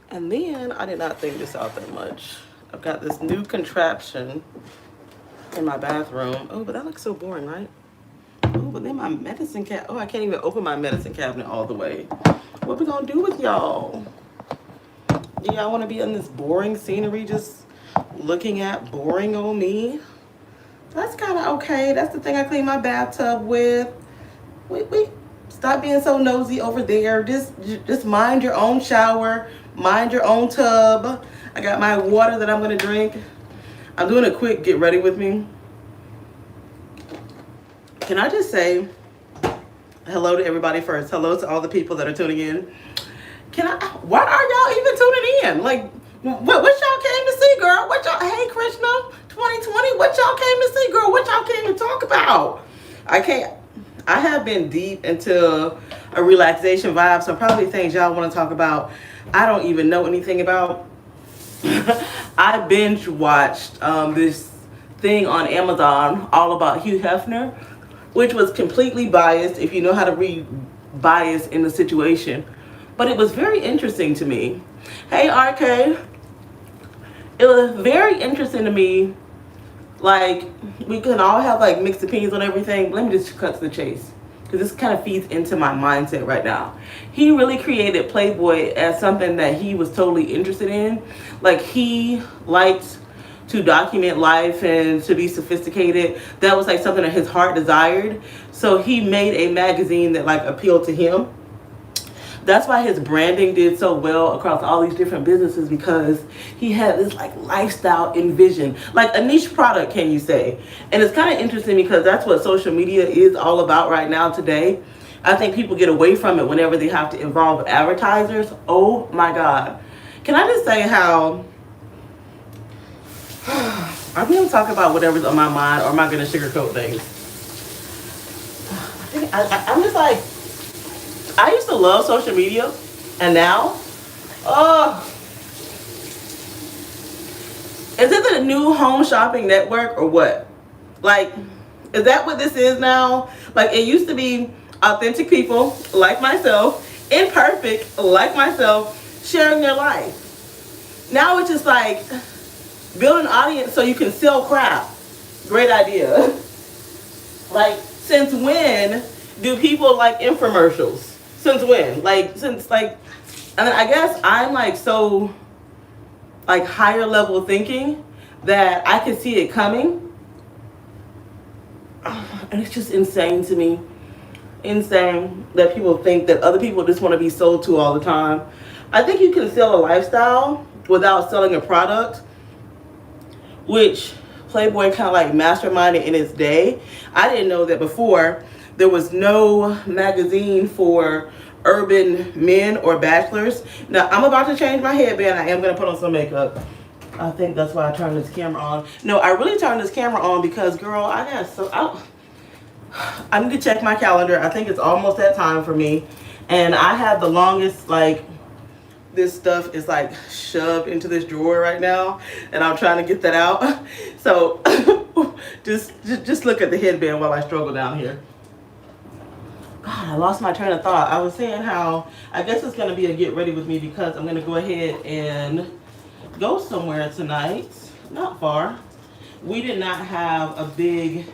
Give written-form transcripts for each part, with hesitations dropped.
And then I did not think this out that much. I've got this new contraption in my bathroom. Oh, but that looks so boring, right? Oh, but then my medicine cabinet. Oh, I can't even open my medicine cabinet all the way. What we gonna do with y'all? Do y'all want to be in this boring scenery just looking at boring on me? That's kind of okay. That's the thing I clean my bathtub with. Wait. Stop being so nosy over there. Just mind your own shower. Mind your own tub. I got my water that I'm going to drink. I'm doing a quick get ready with me. Can I just say hello to everybody first? Hello to all the people that are tuning in. Why are y'all even tuning in? Like, what y'all came to see, girl? What y'all, hey, Krishna, 2020, what y'all came to see, girl? What y'all came to talk about? I have been deep into a relaxation vibe, so probably things y'all want to talk about, I don't even know anything about. I binge watched this thing on Amazon all about Hugh Hefner, which was completely biased, if you know how to read bias in the situation. But it was very interesting to me. Hey, RK. It was very interesting to me. Like, we can all have like mixed opinions on everything. Let me just cut to the chase, because this kind of feeds into my mindset right now. He really created Playboy as something that he was totally interested in. Like, he liked to document life and to be sophisticated. That was like something that his heart desired. So he made a magazine that like appealed to him. That's why his branding did so well across all these different businesses, because he had this like lifestyle envision, like a niche product, can you say? And it's kind of interesting because that's what social media is all about right now today. I think people get away from it whenever they have to involve advertisers. Oh my God. Can I just say how I'm going to talk about whatever's on my mind, or am I going to sugarcoat things? I'm just like, I used to love social media, and now, oh, is it the new home shopping network or what? Like, is that what this is now? Like, it used to be authentic people like myself, imperfect like myself, sharing their life. Now it's just like, build an audience so you can sell crap. Great idea. Like, since when do people like infomercials? Since when? Like, since like, and then I guess I'm like so like higher level thinking that I can see it coming. And it's just insane to me. Insane that people think that other people just want to be sold to all the time. I think you can sell a lifestyle without selling a product, which Playboy kind of like masterminded in its day. I didn't know that before. There was no magazine for urban men or bachelors. Now, I'm about to change my headband. I am going to put on some makeup. I think that's why I turned this camera on. No, I really turned this camera on because, girl, I need to check my calendar. I think it's almost that time for me. And I have the longest, like, this stuff is like shoved into this drawer right now, and I'm trying to get that out. So just look at the headband while I struggle down here. God, I lost my train of thought. I was saying how I guess it's going to be a get ready with me because I'm going to go ahead and go somewhere tonight. Not far. We did not have a big,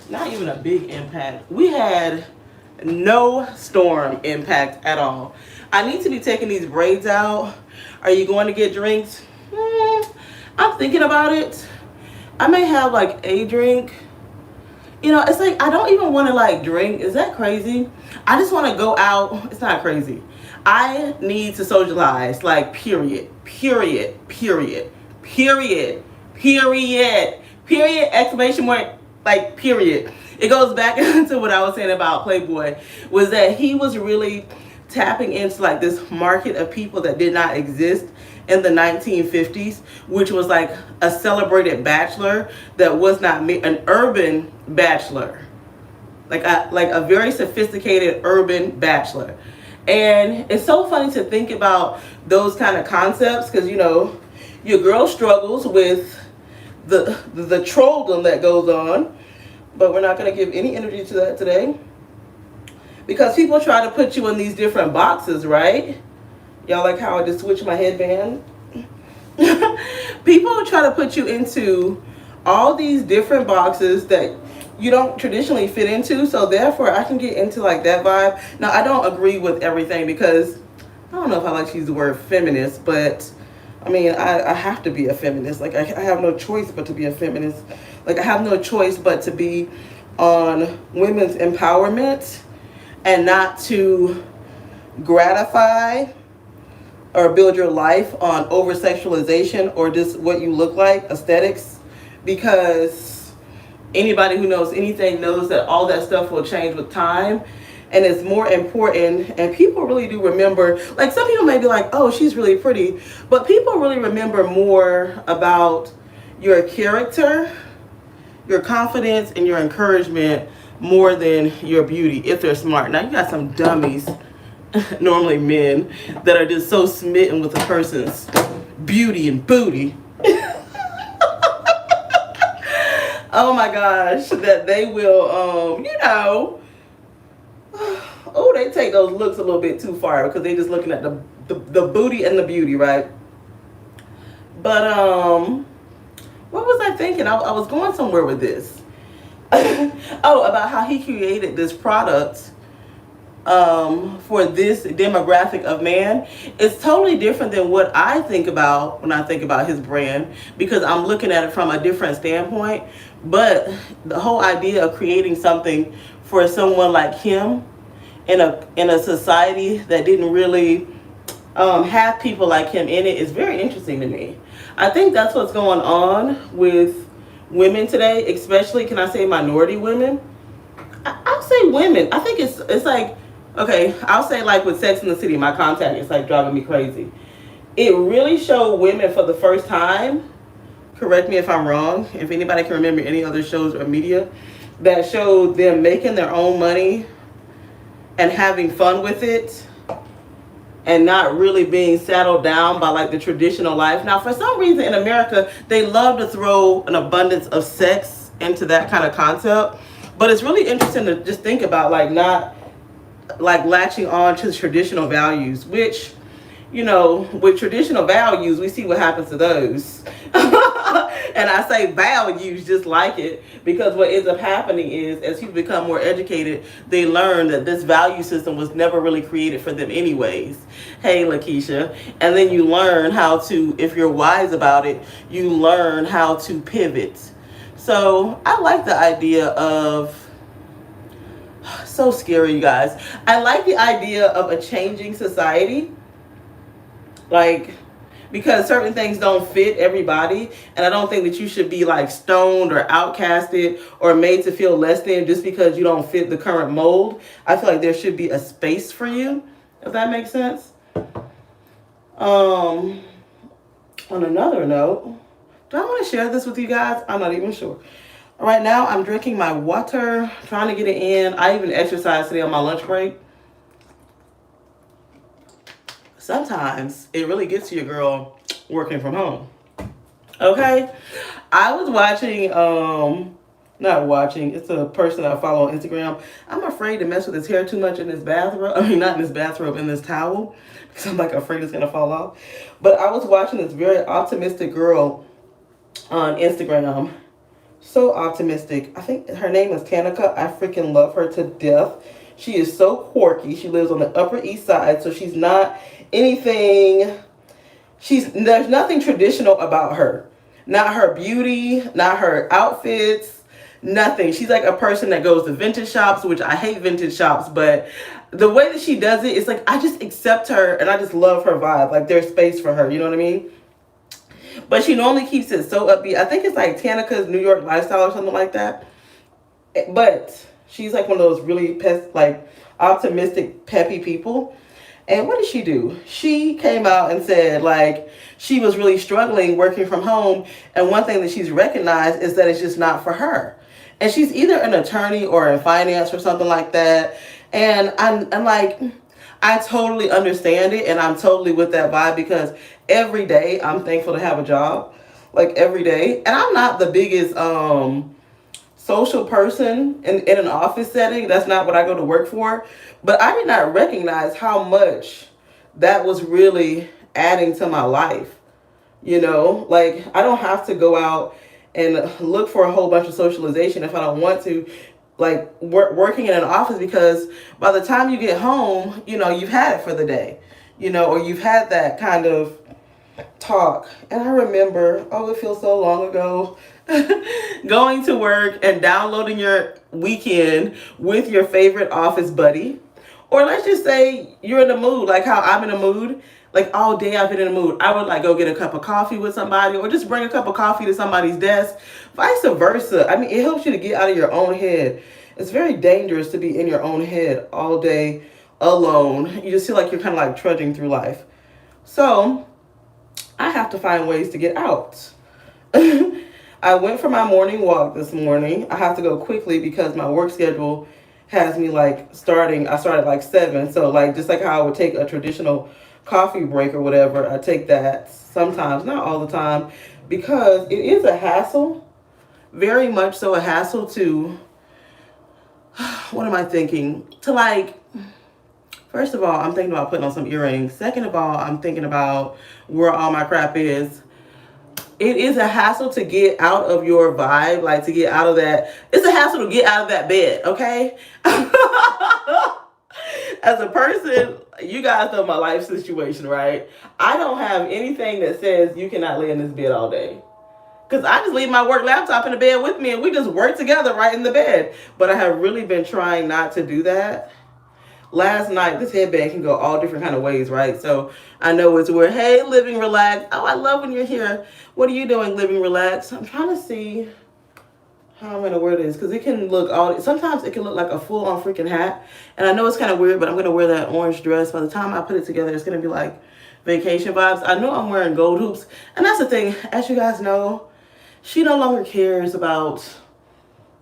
not even a big impact. We had no storm impact at all. I need to be taking these braids out. Are you going to get drinks? I'm thinking about it. I may have like a drink. You know, it's like I don't even want to like drink. Is that crazy? I just want to go out. It's not crazy. I need to socialize. Like, period. Exclamation point. Like, period. It goes back into what I was saying about Playboy, was that he was really tapping into like this market of people that did not exist in the 1950s, which was like a celebrated bachelor that was not an urban bachelor, like a very sophisticated urban bachelor. And it's so funny to think about those kind of concepts, because you know your girl struggles with the trolldom that goes on, but we're not going to give any energy to that today, because people try to put you in these different boxes, right? Y'all like how I just switched my headband? People try to put you into all these different boxes that you don't traditionally fit into, so therefore I can get into like that vibe. Now I don't agree with everything because I don't know if I like to use the word feminist, but I mean I have to be a feminist. Like I have no choice but to be a feminist. Like I have no choice but to be on women's empowerment and not to gratify or build your life on over sexualization or just what you look like, aesthetics, because anybody who knows anything knows that all that stuff will change with time, and it's more important. And people really do remember, like some people may be like, oh, she's really pretty, but people really remember more about your character, your confidence, and your encouragement more than your beauty if they're smart. Now you got some dummies, normally men, that are just so smitten with a person's beauty and booty. Oh my gosh, that they will, oh, they take those looks a little bit too far because they just looking at the booty and the beauty, right? But what was I thinking? I was going somewhere with this. Oh, about how he created this product for this demographic of man. It's totally different than what I think about when I think about his brand, because I'm looking at it from a different standpoint. But the whole idea of creating something for someone like him in a society that didn't really have people like him in it is very interesting to me. I think that's what's going on with women today, especially, can I say, minority women? I'll say women. I think it's like, okay, I'll say like with Sex in the City, my contact is like driving me crazy. It really showed women for the first time, correct me if I'm wrong, if anybody can remember any other shows or media, that showed them making their own money and having fun with it and not really being saddled down by like the traditional life. Now, for some reason in America, they love to throw an abundance of sex into that kind of concept. But it's really interesting to just think about like not like latching on to traditional values, which, with traditional values, we see what happens to those. And I say values just like it, because what ends up happening is as people become more educated, they learn that this value system was never really created for them anyways. Hey, Lakeisha. And then you learn how to, if you're wise about it, you learn how to pivot. So I like the idea of, so scary, you guys. I like the idea of a changing society. Like, because certain things don't fit everybody, and I don't think that you should be like stoned or outcasted or made to feel less than just because you don't fit the current mold. I feel like there should be a space for you, if that makes sense. On another note, do I want to share this with you guys? I'm not even sure. Right now, I'm drinking my water, trying to get it in. I even exercised today on my lunch break. Sometimes it really gets to your girl working from home. Okay? I was watching, not watching, it's a person I follow on Instagram. I'm afraid to mess with his hair too much in this bathrobe. I mean, not in this bathrobe, in this towel, because I'm like afraid it's going to fall off. But I was watching this very optimistic girl on Instagram. So optimistic. I think her name is Tanika. I freaking love her to death. She is so quirky. She lives on the Upper East Side, so she's not anything. There's nothing traditional about her. Not her beauty, not her outfits, nothing. She's like a person that goes to vintage shops, which I hate vintage shops, but the way that she does it, it's like I just accept her and I just love her vibe. Like there's space for her, you know what I mean? But she normally keeps it so upbeat. I think it's like Tanika's New York lifestyle or something like that. But she's like one of those really optimistic, peppy people. And what did she do? She came out and said like she was really struggling working from home. And one thing that she's recognized is that it's just not for her. And she's either an attorney or in finance or something like that. And I'm like, I totally understand it, and I'm totally with that vibe, because every day I'm thankful to have a job, like every day. And I'm not the biggest social person in an office setting. That's not what I go to work for. But I did not recognize how much that was really adding to my life. You know, like I don't have to go out and look for a whole bunch of socialization if I don't want to. Like working in an office, because by the time you get home, you know, you've had it for the day, you know, or you've had that kind of talk. And I remember, oh, it feels so long ago, going to work and downloading your weekend with your favorite office buddy. Or let's just say you're in the mood, like how I'm in the mood. Like all day I've been in the mood. I would like go get a cup of coffee with somebody, or just bring a cup of coffee to somebody's desk. Vice versa. I mean, it helps you to get out of your own head. It's very dangerous to be in your own head all day alone. You just feel like you're kind of like trudging through life. So I have to find ways to get out. I went for my morning walk this morning. I have to go quickly because my work schedule has me like I started like 7. So like just like how I would take a traditional coffee break or whatever, I take that sometimes, not all the time, because it is a hassle, very much so a hassle to, what am I thinking? To like, first of all, I'm thinking about putting on some earrings. Second of all, I'm thinking about where all my crap is. It is a hassle to get out of your vibe, like to get out of that. It's a hassle to get out of that bed, okay? As a person, you guys know my life situation, right? I don't have anything that says you cannot lay in this bed all day. Because I just leave my work laptop in the bed with me and we just work together right in the bed. But I have really been trying not to do that. Last night, this headband can go all different kind of ways, right? So I know it's where, hey, living relax. Oh, I love when you're here. What are you doing, living relax? I'm trying to see how I'm going to wear this, because it can look sometimes it can look like a full-on freaking hat. And I know it's kind of weird, but I'm going to wear that orange dress. By the time I put it together, it's going to be like vacation vibes. I know I'm wearing gold hoops. And that's the thing, as you guys know, she no longer cares about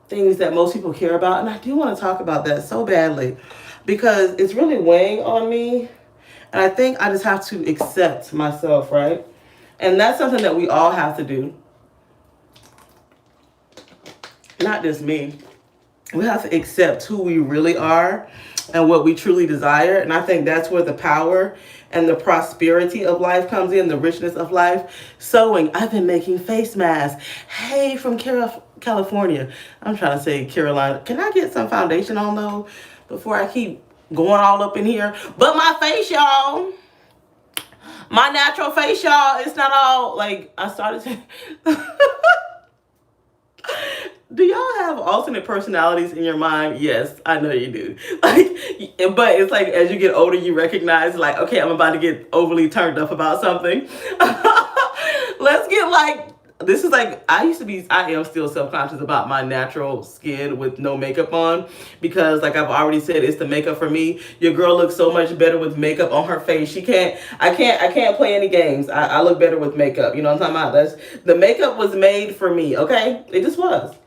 things that most people care about. And I do want to talk about that so badly, because it's really weighing on me. And I think I just have to accept myself, right? And that's something that we all have to do. Not just me. We have to accept who we really are and what we truly desire. And I think that's where the power and the prosperity of life comes in, the richness of life. Sewing. I've been making face masks. Hey, from California. I'm trying to say Carolina. Can I get some foundation on though before I keep going all up in here? But my face, y'all. My natural face, y'all. It's not all like I started to... Do y'all have alternate personalities in your mind? Yes, I know you do. Like, but it's like as you get older, you recognize like, okay, I'm about to get overly turned up about something. Let's get like, this is like, I am still self-conscious about my natural skin with no makeup on, because like I've already said, it's the makeup for me. Your girl looks so much better with makeup on her face. I can't play any games. I look better with makeup. You know what I'm talking about? The makeup was made for me, okay? It just was.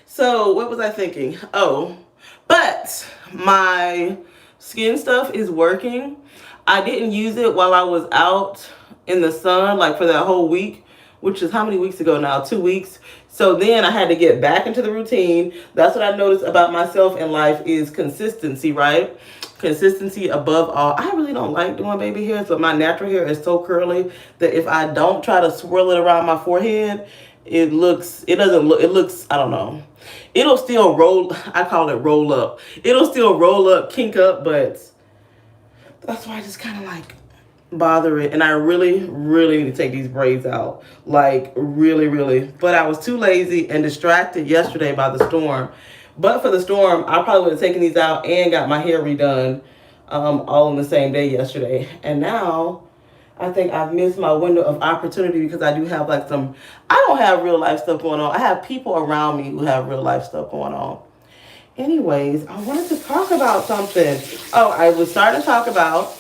So what was I thinking? Oh, but my skin stuff is working. I didn't use it while I was out in the sun, like for that whole week, which is how many weeks ago now? 2 weeks. So then I had to get back into the routine. That's what I noticed about myself in life is consistency, right? Consistency above all. I really don't like doing baby hairs, but my natural hair is so curly that if I don't try to swirl it around my forehead, it looks, I don't know. It'll still roll, I call it roll up. It'll still roll up, kink up, but that's why I just kind of like bother it. And I really, really need to take these braids out. Like really, really. But I was too lazy and distracted yesterday by the storm. But for the storm, I probably would have taken these out and got my hair redone all in the same day yesterday. And now I think I've missed my window of opportunity, because I do have like I don't have real life stuff going on. I have people around me who have real life stuff going on. Anyways, I wanted to talk about something. Oh, I was starting to talk about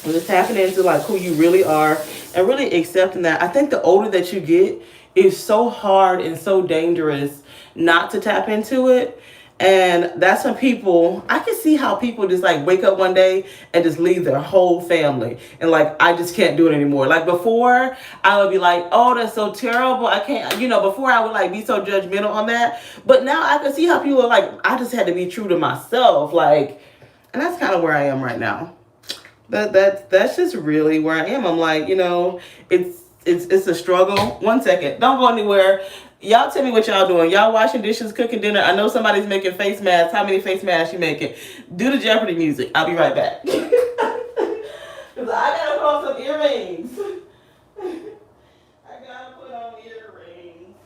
just tapping into like who you really are and really accepting that. I think the older that you get, it's so hard and so dangerous not to tap into it. And that's when I can see how people just like wake up one day and just leave their whole family. And like, I just can't do it anymore. Like before, I would be like, oh, that's so terrible. I can't, before I would like be so judgmental on that. But now I can see how people are like, I just had to be true to myself. Like, And that's kind of where I am right now. That's just really where I am. I'm like, it's a struggle. 1 second. Don't go anywhere. Y'all tell me what y'all doing. Y'all washing dishes, cooking dinner. I know somebody's making face masks. How many face masks you making? Do the Jeopardy music. I'll be right back. Because I gotta put on some earrings. I gotta put on earrings.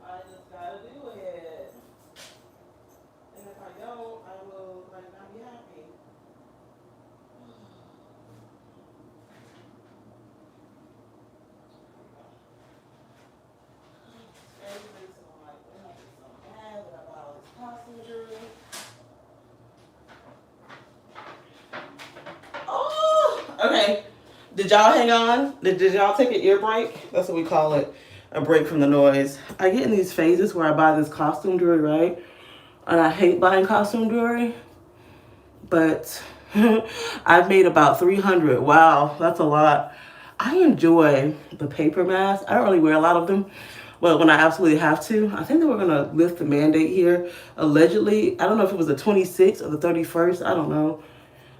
I just gotta do it. And if I don't, I will not be happy. Oh, okay. Did y'all hang on? Did y'all take an ear break? That's what we call it, a break from the noise. I get in these phases where I buy this costume jewelry, right? And I hate buying costume jewelry, but I've made about 300. Wow, that's a lot. I enjoy the paper masks. I don't really wear a lot of them. Well, when I absolutely have to. I think they were going to lift the mandate here, allegedly. I don't know if it was the 26th or the 31st. I don't know.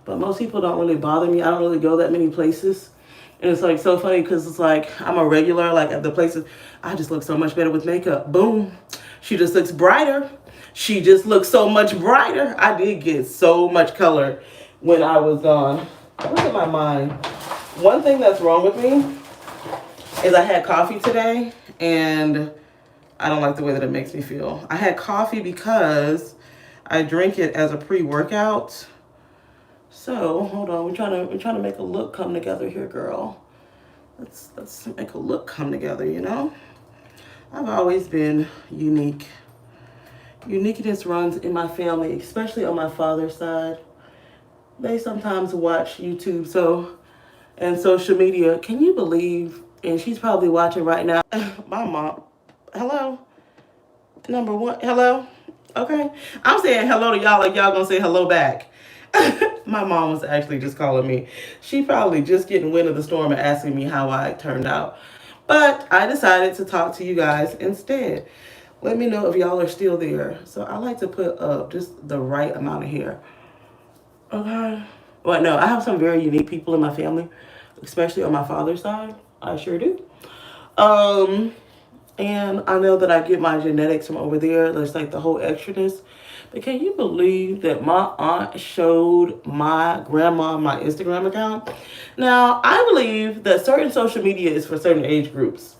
But most people don't really bother me. I don't really go that many places. And it's like so funny because it's like I'm a regular, like at the places. I just look so much better with makeup. Boom. She just looks brighter. She just looks so much brighter. I did get so much color when I was gone. Look at my mind. One thing that's wrong with me is I had coffee today and I don't like the way that it makes me feel. I had coffee because I drink it as a pre-workout. So hold on, we're trying to make a look come together here, girl. Let's make a look come together, you know? I've always been unique. Uniqueness runs in my family, especially on my father's side. They sometimes watch YouTube and social media. Can you believe, and she's probably watching right now, my mom, hello? Number one, hello? Okay. I'm saying hello to y'all like y'all gonna say hello back. My mom was actually just calling me. She probably just getting wind of the storm and asking me how I turned out. But I decided to talk to you guys instead. Let me know if y'all are still there. So I like to put up just the right amount of hair. Okay. Well, no, I have some very unique people in my family, especially on my father's side. I sure do. And I know that I get my genetics from over there. There's like the whole extraness. But can you believe that my aunt showed my grandma my Instagram account? Now, I believe that certain social media is for certain age groups.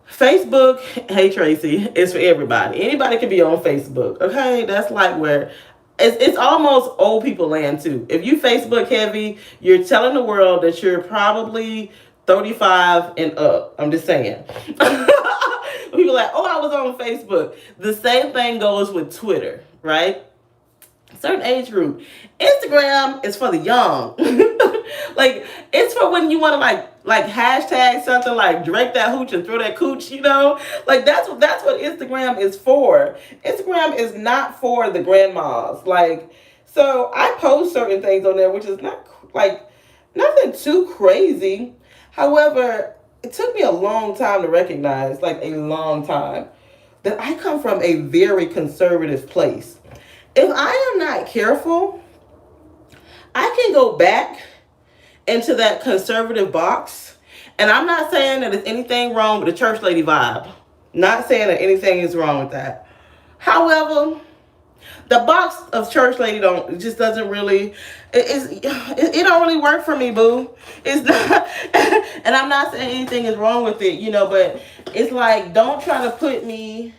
Facebook, hey Tracy, is for everybody. Anybody can be on Facebook, okay? That's like where it's almost old people land too. If you Facebook heavy, you're telling the world that you're probably 35 and up. I'm just saying. People are like, oh, I was on Facebook. The same thing goes with Twitter, right? Certain age group. Instagram is for the young. Like, it's for when you want to like hashtag something like Drake that hooch and throw that cooch, you know? Like that's what Instagram is for. Instagram is not for the grandmas. Like, so I post certain things on there, which is not like nothing too crazy. However, it took me a long time to recognize, like a long time, that I come from a very conservative place. If I am not careful, I can go back into that conservative box. And I'm not saying that there's anything wrong with the church lady vibe. Not saying that anything is wrong with that. However, the box of church lady just doesn't really, it don't really work for me, boo. It's not, and I'm not saying anything is wrong with it, you know, but it's like, don't try to put me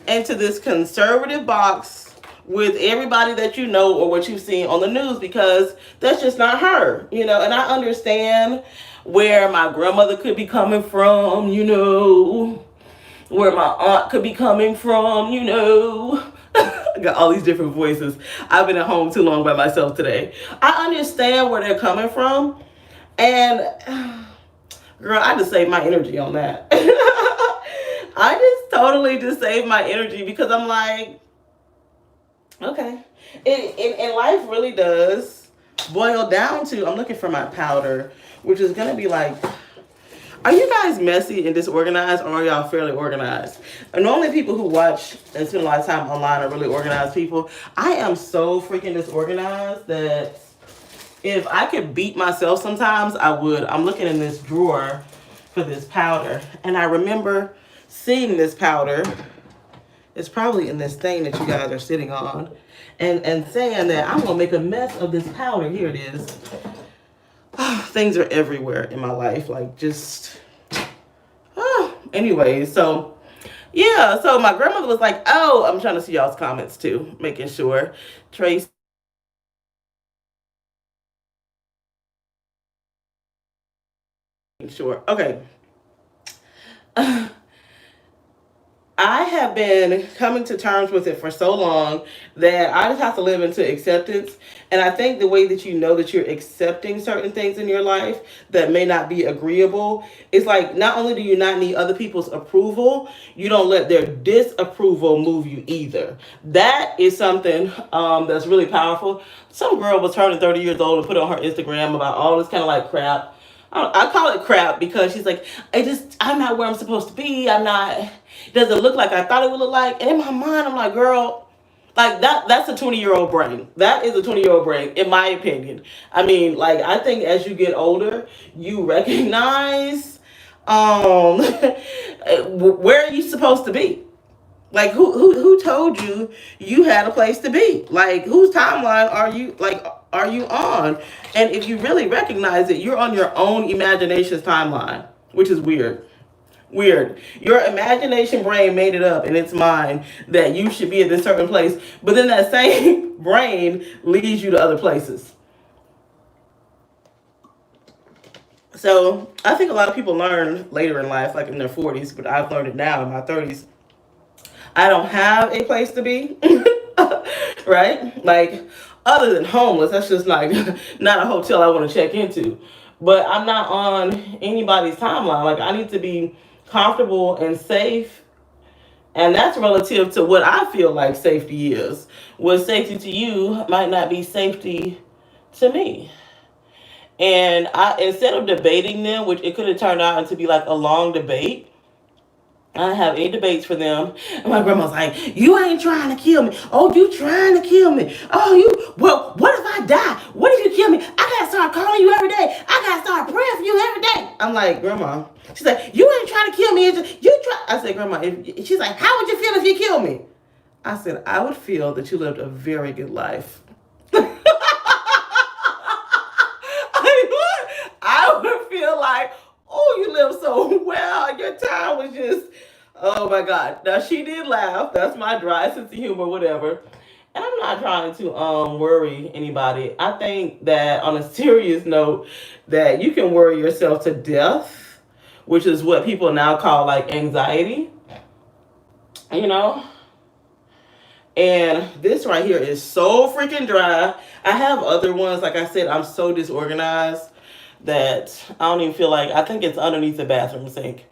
into this conservative box with everybody that you know or what you've seen on the news, because that's just not her, you know. And I understand where my grandmother could be coming from, you know, where my aunt could be coming from, you know. I got all these different voices. I've been at home too long by myself today. I understand where they're coming from, and girl, I just saved my energy on that. I just totally just saved my energy because I'm like, okay. And life really does boil down to, I'm looking for my powder, which is going to be like, Are you guys messy and disorganized, or are y'all fairly organized? And normally people who watch and spend a lot of time online are really organized people. I am so freaking disorganized that if I could beat myself sometimes, I would. I'm looking in this drawer for this powder, and I remember seeing this powder. It's probably in this thing that you guys are sitting on, and saying that I'm gonna make a mess of this powder. Here it is. Things are everywhere in my life, like just. Anyway, so yeah, so my grandmother was like, "Oh, I'm trying to see y'all's comments too, making sure." Trace, sure. Okay. I have been coming to terms with it for so long that I just have to live into acceptance. And I think the way that you know that you're accepting certain things in your life that may not be agreeable is like not only do you not need other people's approval, you don't let their disapproval move you either. That is something that's really powerful. Some girl was turning 30 years old and put on her Instagram about all this kind of like crap. I call it crap because she's like, I'm not where I'm supposed to be. I'm not, it doesn't look like I thought it would look like. And in my mind, I'm like, girl, like that's a 20-year-old brain. That is a 20-year-old brain, in my opinion. I mean, like, I think as you get older, you recognize where are you supposed to be? Like who told you you had a place to be? Like whose timeline are you on? And if you really recognize it, you're on your own imagination's timeline, which is weird. Weird. Your imagination brain made it up in its mind that you should be at this certain place, but then that same brain leads you to other places. So I think a lot of people learn later in life, like in their 40s, but I've learned it now in my 30s. I don't have a place to be, right? Like, other than homeless, that's just like not a hotel I want to check into. But I'm not on anybody's timeline. Like, I need to be comfortable and safe. And that's relative to what I feel like safety is. What safety to you might not be safety to me. And instead of debating them, which it could have turned out into be like a long debate, I didn't have any debates for them. And my grandma's like, you ain't trying to kill me. Oh, you trying to kill me. Oh, well, what if I die? What if you kill me? I got to start calling you every day. I got to start praying for you every day. I'm like, Grandma. She's like, you ain't trying to kill me. You try. I said, Grandma, she's like, how would you feel if you killed me? I said, I would feel that you lived a very good life. I would feel like, oh, you live so well. Your time was just, oh my God. Now she did laugh. That's my dry sense of humor, whatever. And I'm not trying to worry anybody. I think that on a serious note, that you can worry yourself to death, which is what people now call like anxiety. You know? And this right here is so freaking dry. I have other ones. Like I said, I'm so disorganized that I don't even feel like, I think it's underneath the bathroom sink.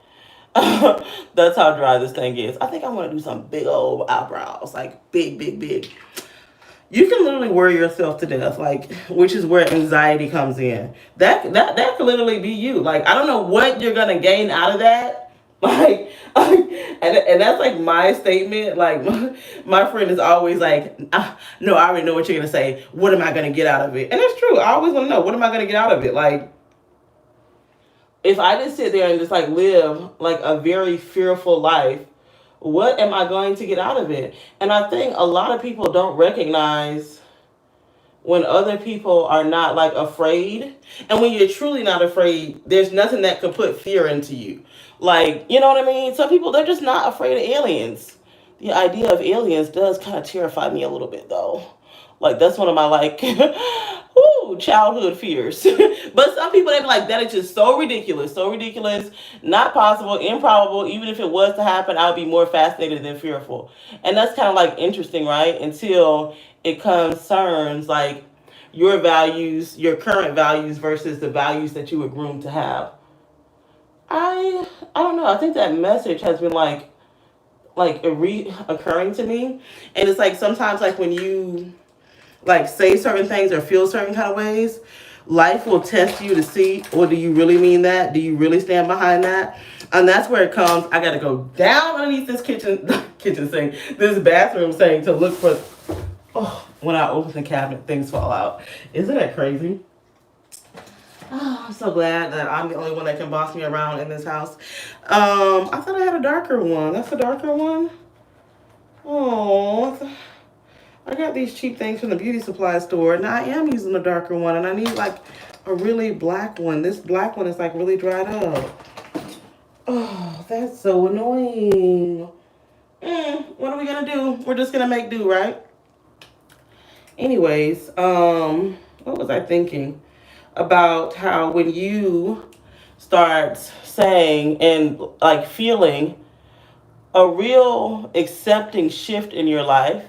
That's how dry this thing is. I think I want to do some big old eyebrows, like big, big, big. You can literally worry yourself to death, like, which is where anxiety comes in. That could literally be you. Like, I don't know what you're gonna gain out of that. Like, and that's like my statement. Like, my friend is always like, no, I already know what you're gonna say. What am I gonna get out of it? And it's true. I always want to know, what am I gonna get out of it? Like, if I just sit there and just like live like a very fearful life, what am I going to get out of it? And I think a lot of people don't recognize when other people are not like afraid. And when you're truly not afraid, there's nothing that can put fear into you. Like, you know what I mean? Some people, they're just not afraid of aliens. The idea of aliens does kind of terrify me a little bit though. Like, that's one of my like childhood fears. But some people, they be like, that is just so ridiculous, not possible, improbable. Even if it was to happen, I would be more fascinated than fearful. And that's kind of like interesting, right? Until it concerns like your values, your current values versus the values that you were groomed to have. I don't know. I think that message has been like reoccurring to me. And it's like sometimes like when you like say certain things or feel certain kind of ways, life will test you to see, or do you really mean that? Do you really stand behind that? And that's where it comes. I got to go down underneath this kitchen sink, this bathroom sink to look for. Oh, when I open the cabinet, things fall out. Isn't that crazy? Oh, I'm so glad that I'm the only one that can boss me around in this house. I thought I had a darker one. That's a darker one. Oh, I got these cheap things from the beauty supply store, and I am using a darker one, and I need like a really black one. This black one is like really dried up. Oh, that's so annoying. What are we gonna do? We're just gonna make do, right? Anyways, what was I thinking? About how when you start saying and like feeling a real accepting shift in your life,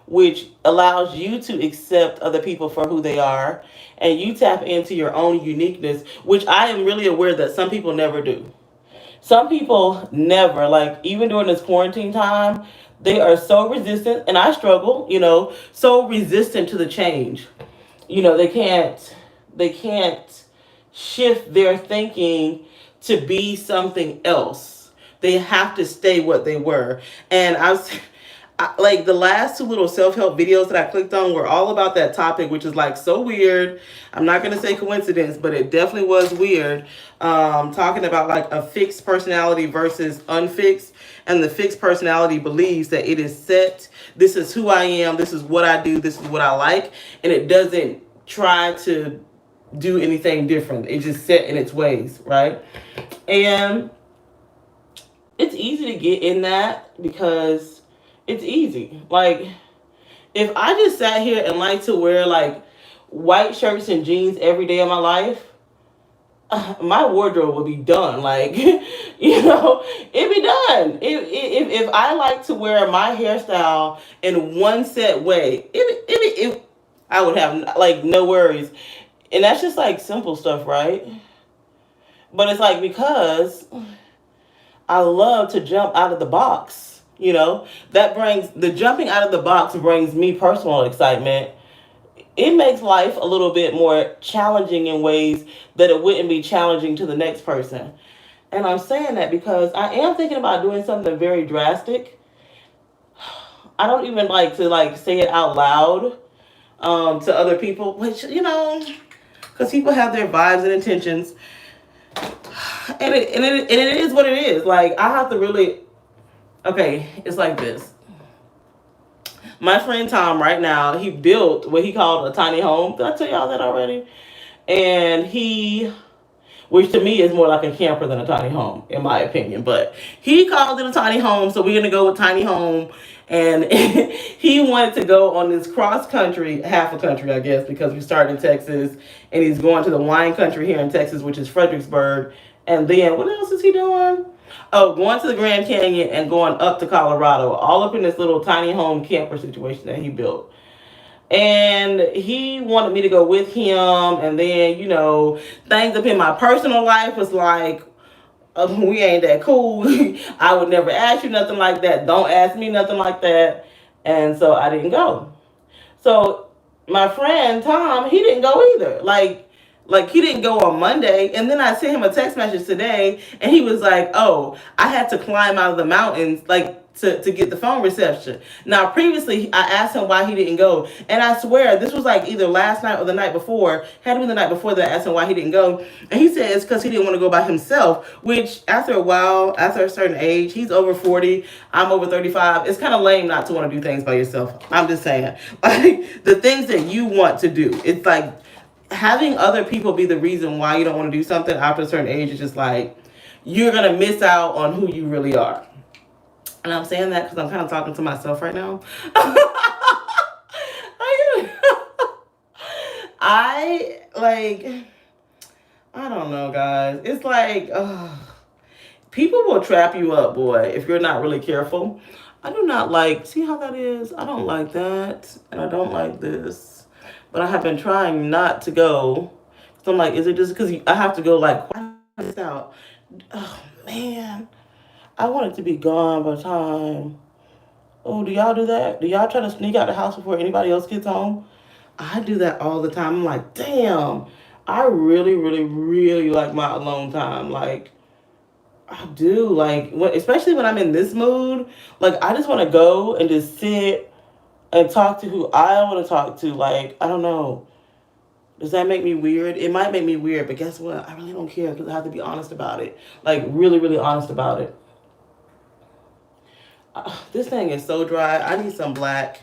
which allows you to accept other people for who they are, and you tap into your own uniqueness, which I am really aware that some people never do. Some people never, like even during this quarantine time, they are so resistant, and I struggle, so resistant to the change. They can't shift their thinking to be something else. They have to stay what they were. And like the last two little self-help videos that I clicked on were all about that topic, which is like so weird. I'm not going to say coincidence, but it definitely was weird. Talking about like a fixed personality versus unfixed. And the fixed personality believes that it is set. This is who I am. This is what I do. This is what I like. And it doesn't try to do anything different. It's just set in its ways, right? And it's easy to get in that because it's easy. Like, if I just sat here and like to wear like white shirts and jeans every day of my life, my wardrobe would be done. Like, it'd be done. If I like to wear my hairstyle in one set way, I would have like no worries. And that's just like simple stuff, right? But it's like because I love to jump out of the box, that brings the jumping out of the box brings me personal excitement. It makes life a little bit more challenging in ways that it wouldn't be challenging to the next person. And I'm saying that because I am thinking about doing something very drastic. I don't even like to like say it out loud to other people, which, because people have their vibes and intentions. And it is what it is. Like, I have to really, okay, it's like this. My friend Tom right now, he built what he called a tiny home. Did I tell y'all that already? And which to me is more like a camper than a tiny home, in my opinion. But he called it a tiny home, so we're going to go with tiny home. And he wanted to go on this cross country, half a country, I guess, because we started in Texas. And he's going to the wine country here in Texas, which is Fredericksburg. And then, what else is he doing? Oh, going to the Grand Canyon and going up to Colorado, all up in this little tiny home camper situation that he built. And he wanted me to go with him. And then, things up in my personal life was like, we ain't that cool. I would never ask you nothing like that. Don't ask me nothing like that. And so I didn't go. So my friend Tom, he didn't go either. Like he didn't go on Monday. And then I sent him a text message today, and he was like, oh, I had to climb out of the mountains, like to get the phone reception. Now, previously, I asked him why he didn't go. And I swear, this was like either last night or the night before. Had to be the night before that I asked him why he didn't go. And he said it's because he didn't want to go by himself, which after a while, after a certain age, he's over 40, I'm over 35. It's kind of lame not to want to do things by yourself. I'm just saying. Like, the things that you want to do. It's like having other people be the reason why you don't want to do something after a certain age is just like, you're going to miss out on who you really are. And I'm saying that because I'm kind of talking to myself right now. I don't know, guys. It's like, people will trap you up, boy, if you're not really careful. I do not like, see how that is? I don't like that. And I don't like this. But I have been trying not to go. So I'm like, is it just because I have to go like, this out? Oh, man. I want it to be gone by the time. Oh, do y'all do that? Do y'all try to sneak out the house before anybody else gets home? I do that all the time. I'm like, damn, I really, really, really like my alone time. Like, I do. Like, especially when I'm in this mood, like, I just want to go and just sit and talk to who I want to talk to. Like, I don't know. Does that make me weird? It might make me weird, but guess what? I really don't care because I have to be honest about it. Like, really, really honest about it. This thing is so dry. I need some black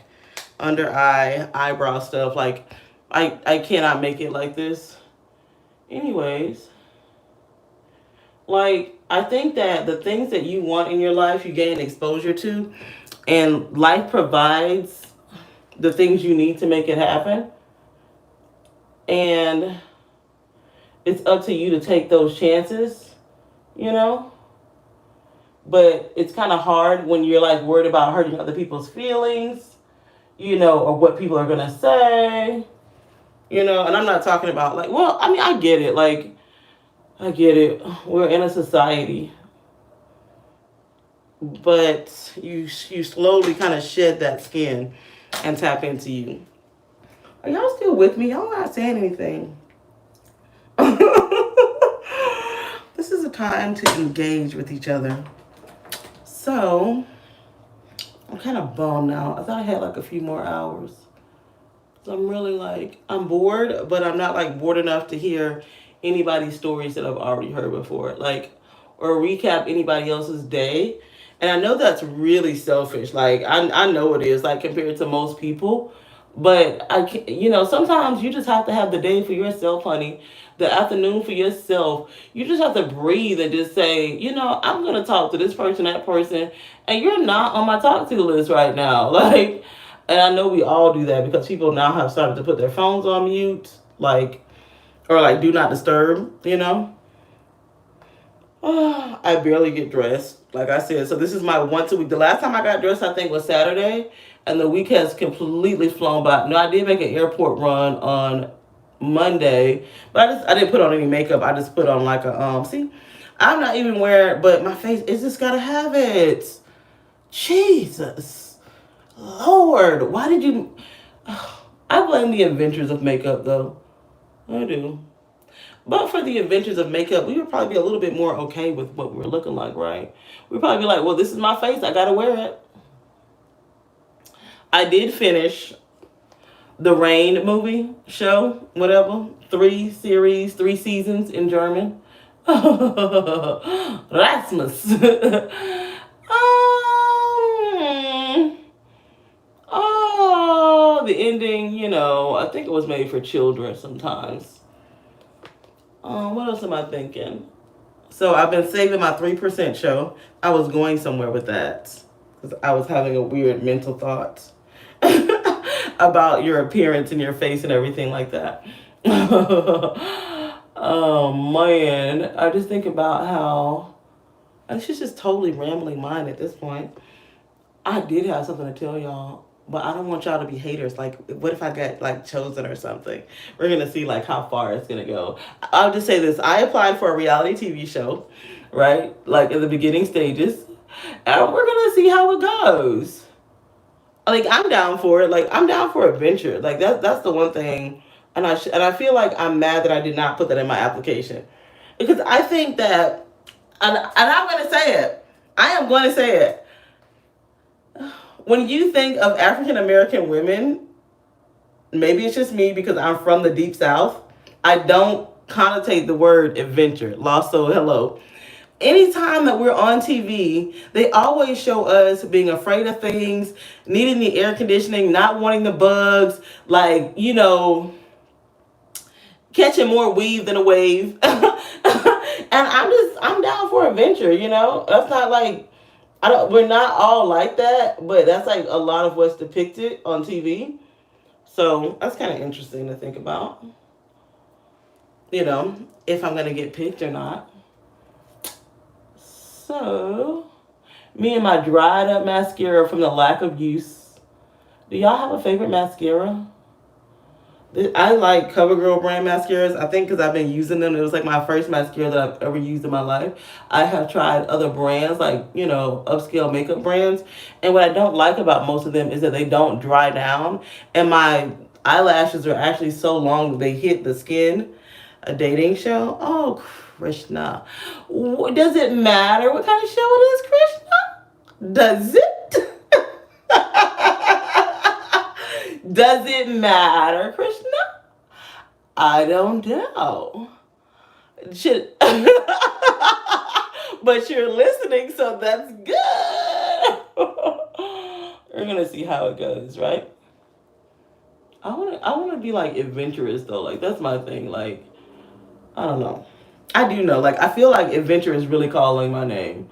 under eye eyebrow stuff. Like, I cannot make it like this. Anyways, like, I think that the things that you want in your life, you gain exposure to, and life provides the things you need to make it happen. And it's up to you to take those chances, you know? But it's kind of hard when you're like worried about hurting other people's feelings, or what people are going to say, and I'm not talking about like, well, I mean, I get it. Like, I get it. We're in a society, but you slowly kind of shed that skin and tap into you. Are y'all still with me? Y'all not saying anything. This is a time to engage with each other. So, I'm kind of bummed now. I thought I had like a few more hours. So I'm really like, I'm bored, but I'm not like bored enough to hear anybody's stories that I've already heard before. Like, or recap anybody else's day. And I know that's really selfish. Like, I know it is, like, compared to most people. But I can, sometimes you just have to have the day for yourself, honey. The afternoon for yourself. You just have to breathe and just say, I'm gonna talk to this person, that person, and you're not on my talk to list right now. Like, and I know we all do that because people now have started to put their phones on mute, like, or like do not disturb. I barely get dressed, like I said. So this is my once a week. The last time I got dressed, I think, was Saturday, and the week has completely flown by. No, I did make an airport run on Monday, but I didn't put on any makeup. I just put on like a see, I'm not even wearing, but my face is just gotta have it. Jesus, Lord, why did you? I blame the inventors of makeup, though. I do. But for the inventors of makeup, we would probably be a little bit more okay with what we're looking like, right? We'd probably be like, well, this is my face. I got to wear it. I did finish the Rain movie show, whatever. 3 series, 3 seasons in German. Rasmus. Oh, the ending, I think it was made for children sometimes. What else am I thinking? So I've been saving my 3% show. I was going somewhere with that because I was having a weird mental thought about your appearance and your face and everything like that. Oh man, I just think about how it's just totally rambling mind at this point. I did have something to tell y'all, but I don't want y'all to be haters. Like, what if I get like chosen or something? We're gonna see like how far it's gonna go. I'll just say this: I applied for a reality TV show, right? Like in the beginning stages, and we're gonna see how it goes. Like, I'm down for it. Like, I'm down for adventure. Like, that's the one thing, and I feel like I'm mad that I did not put that in my application because I think that, and I'm gonna say it. I am going to say it. When you think of African American women, maybe it's just me because I'm from the deep south, I don't connotate the word adventure. Lost soul, hello. Anytime that we're on TV, they always show us being afraid of things, needing the air conditioning, not wanting the bugs, like, catching more weave than a wave. And I'm down for adventure, That's not like, we're not all like that, but that's like a lot of what's depicted on TV. So that's kind of interesting to think about, if I'm going to get picked or not. So, me and my dried up mascara from the lack of use. Do y'all have a favorite mascara? I like CoverGirl brand mascaras. I think because I've been using them. It was like my first mascara that I've ever used in my life. I have tried other brands, like, upscale makeup brands. And what I don't like about most of them is that they don't dry down. And my eyelashes are actually so long that they hit the skin. A dating show? Oh, Krishna. Does it matter what kind of show it is, Krishna? Does it? Does it matter, Krishna? I don't know. Should but you're listening, so that's good. We're gonna see how it goes, right? I wanna be like adventurous though. Like that's my thing. Like I don't know. I do know. Like I feel like adventure is really calling my name,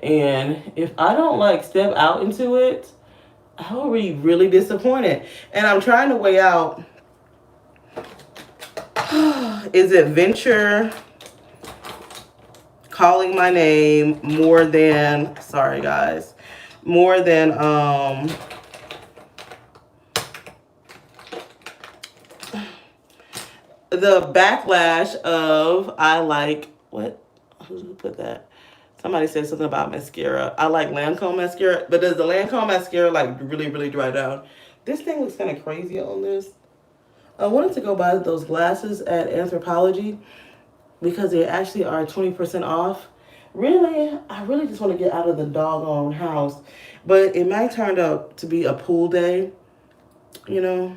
and if I don't like step out into it, I will be really disappointed. And I'm trying to weigh out: is adventure calling my name more than? Sorry, guys. More than the backlash of I like what? Who put that? Somebody said something about mascara. I like Lancome mascara, but does the Lancome mascara like really dry down? This thing looks kind of crazy on this. I wanted to go buy those glasses at Anthropologie because they actually are 20% off. Really, I really just want to get out of the doggone house, but it might turn out to be a pool day. You know,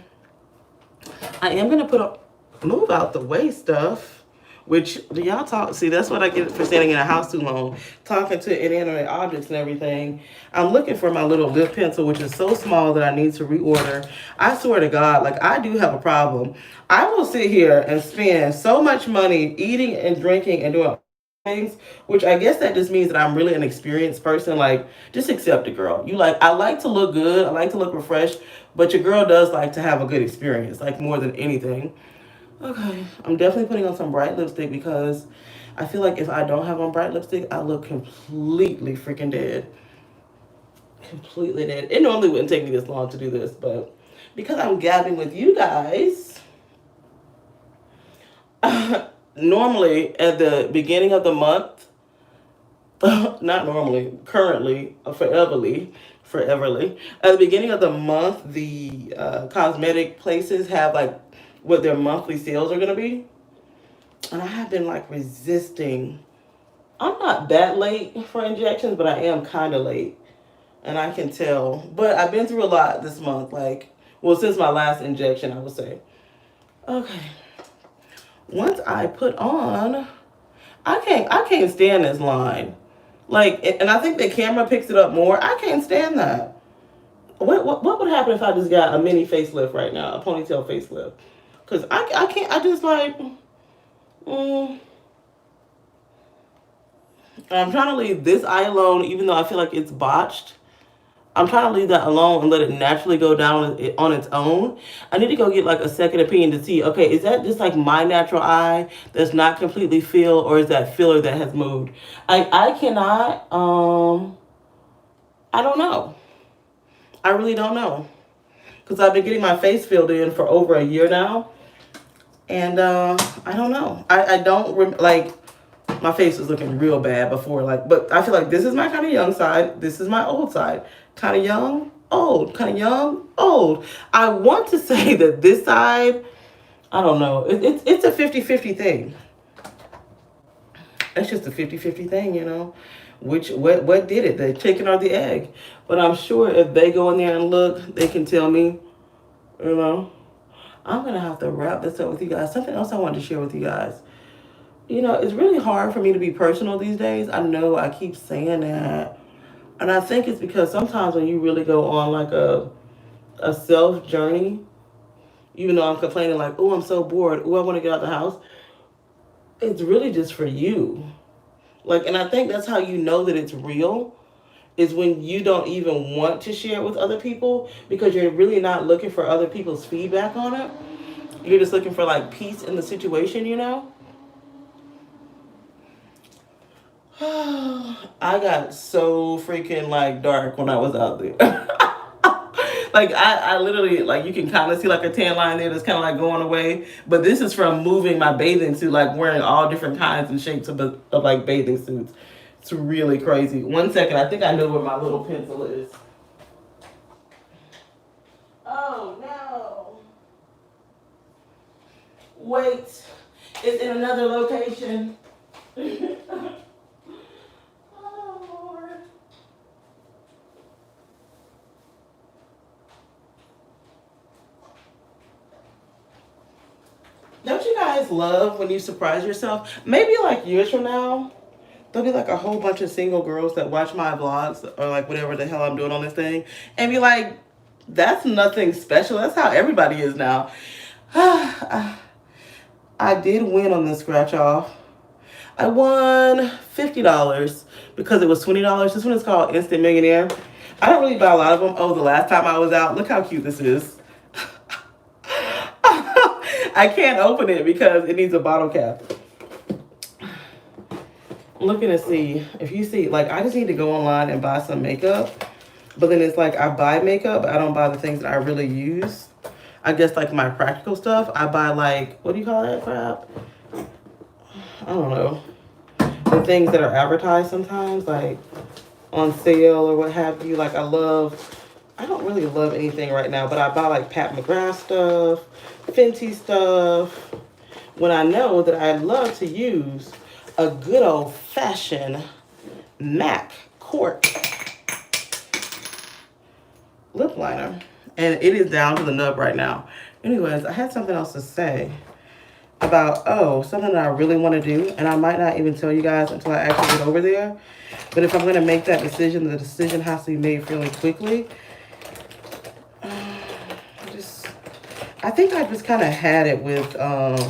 I am gonna move out the way stuff. Which do y'all talk? See, that's what I get for standing in a house too long, talking to inanimate objects and everything. I'm looking for my little lip pencil, which is so small that I need to reorder. I swear to God, like I do have a problem. I will sit here and spend so much money eating and drinking and doing things, which I guess that just means that I'm really an experienced person. Like, just accept it, girl. You like, I like to look good, I like to look refreshed, but your girl does like to have a good experience, like more than anything. Okay, I'm definitely putting on some bright lipstick because I feel like if I don't have on bright lipstick, I look completely freaking dead. Completely dead. It normally wouldn't take me this long to do this, but because I'm gabbing with you guys, normally at the beginning of the month, not normally, currently, foreverly, at the beginning of the month, the cosmetic places have like what their monthly sales are going to be. And I have been like resisting. I'm not that late for injections, but I am kind of late. And I can tell. But I've been through a lot this month. Like, well, since my last injection, I would say. Okay. Once I put on, I can't stand this line. Like, and I think the camera picks it up more. I can't stand that. What would happen if I just got a mini facelift right now, a ponytail facelift? Because I can't, I just like, I'm trying to leave this eye alone, even though I feel like it's botched. I'm trying to leave that alone and let it naturally go down on its own. I need to go get like a second opinion to see, okay, is that just like my natural eye that's not completely filled, or is that filler that has moved? I cannot, I don't know. I really don't know. Because I've been getting my face filled in for over a year now. And I don't know. I don't, like, my face was looking real bad before, like, but I feel like this is my kind of young side. This is my old side. Kind of young, old. Kind of young, old. I want to say that this side, I don't know. It's a 50-50 thing. It's just a 50-50 thing, you know. What did it? The chicken or the egg? But I'm sure if they go in there and look, they can tell me, you know. I'm going to have to wrap this up with you guys. Something else I wanted to share with you guys. You know, it's really hard for me to be personal these days. I know I keep saying that. And I think it's because sometimes when you really go on like a self journey, even though I'm complaining like, oh, I'm so bored. Oh, I want to get out the house. It's really just for you. Like, and I think that's how you know that it's real, is when you don't even want to share it with other people because you're really not looking for other people's feedback on it. You're just looking for like peace in the situation, you know? I got so freaking like dark when I was out there. Like I literally, like, you can kind of see like a tan line there that's kind of like going away, but this is from moving my bathing suit, like wearing all different kinds and shapes of like bathing suits. It's really crazy. One second, I think I know where my little pencil is. Oh no. Wait. It's in another location. Oh, Lord. Don't you guys love when you surprise yourself? Maybe like years from now, there'll be like a whole bunch of single girls that watch my vlogs or like whatever the hell I'm doing on this thing and be like, that's nothing special. That's how everybody is now. I did win on the scratch off. I won $50 because it was $20. This one is called Instant Millionaire. I don't really buy a lot of them. Oh, the last time I was out, look how cute this is. I can't open it because it needs a bottle cap. I'm looking to see if you see, like, I just need to go online and buy some makeup. But then it's like I buy makeup, but I don't buy the things that I really use. I guess like my practical stuff, I buy like, what do you call that crap? I don't know. The things that are advertised sometimes, like on sale or what have you. Like I don't really love anything right now, but I buy like Pat McGrath stuff, Fenty stuff, when I know that I love to use a good old fashioned MAC Cork lip liner. And it is down to the nub right now. Anyways, I had something else to say about, something that I really want to do. And I might not even tell you guys until I actually get over there. But if I'm going to make that decision, the decision has to be made fairly quickly. I think I just kind of had it with, had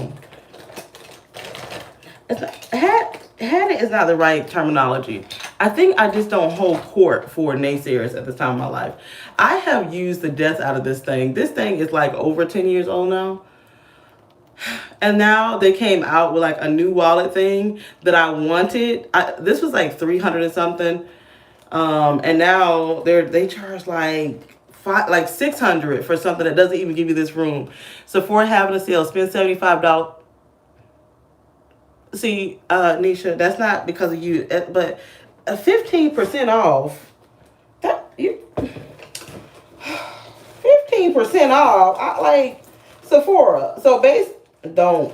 it is not the right terminology. I think I just don't hold court for naysayers at this time of my life. I have used the death out of this thing. This thing is like over 10 years old now. And now they came out with like a new wallet thing that I wanted. This was like 300 and something. And now they charge like 600 for something that doesn't even give you this room. Sephora having a sale, spend $75. See, Nisha, that's not because of you, but 15% off. 15% off. I like Sephora. So don't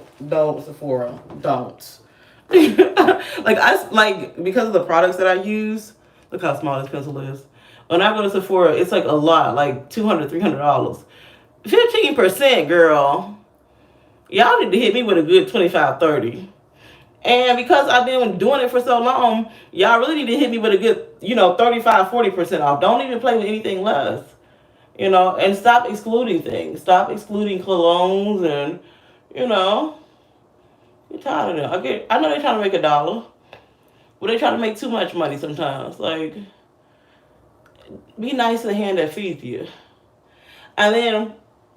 Sephora, don't. Because of the products that I use. Look how small this pencil is. When I go to Sephora, it's like a lot, like $200, $300. 15%, girl. Y'all need to hit me with a good 25, 30. And because I've been doing it for so long, y'all really need to hit me with a good, 35, 40% off. Don't even play with anything less. And stop excluding things. Stop excluding colognes and, you're tired of them. I know they're trying to make $1, but they're trying to make too much money sometimes. Like, be nice to the hand that feeds you. And then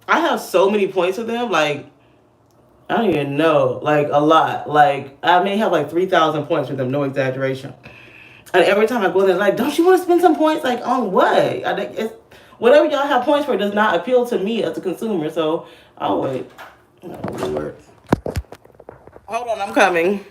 I have so many points with them, like, I don't even know, like a lot. Like I may have like 3,000 points with them, no exaggeration. And every time I go there, like, don't you want to spend some points? Like on what? I think it's whatever y'all have points for does not appeal to me as a consumer. So I'll wait. Oh Lord. Hold on, I'm coming.